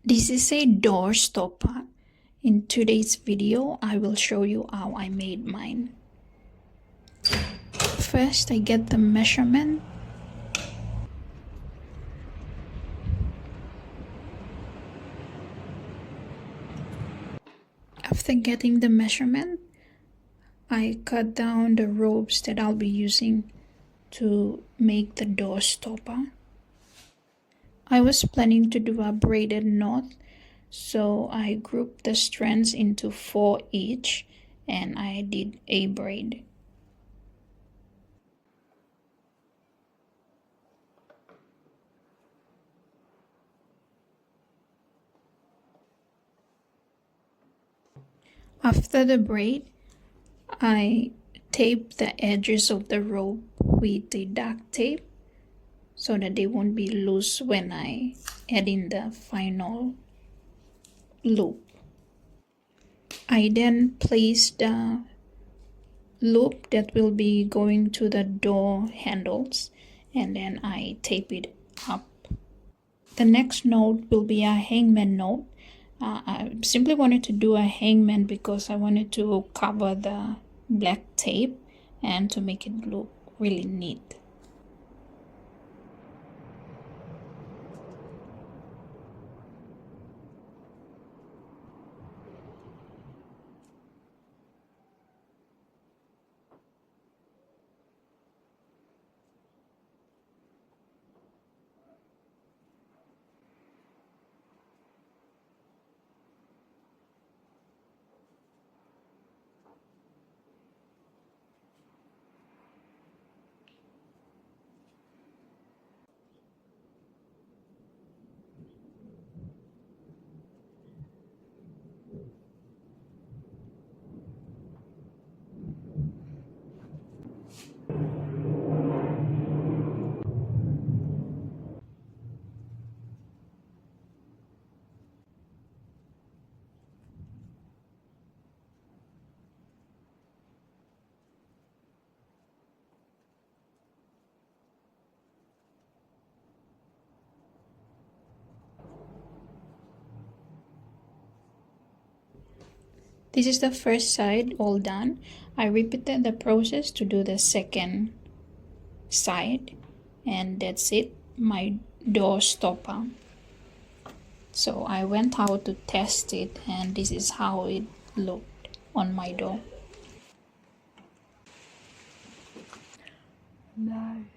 This is a door stopper. In today's video, I will show you how I made mine. First, I get the measurement. After getting the measurement, I cut down the ropes that I'll be using to make the door stopper. I was planning to do a braided knot, so I grouped the strands into 4 each and I did a braid. After the braid, I taped the edges of the rope with the duct tape so that they won't be loose when I add in the final loop. I then place the loop that will be going to the door handles and then I tape it up. The next knot will be a hangman knot. I simply wanted to do a hangman because I wanted to cover the black tape and to make it look really neat. This is the first side all done. I repeated the process to do the second side, and that's it, my door stopper. So I went out to test it and this is how it looked on my door. Nice.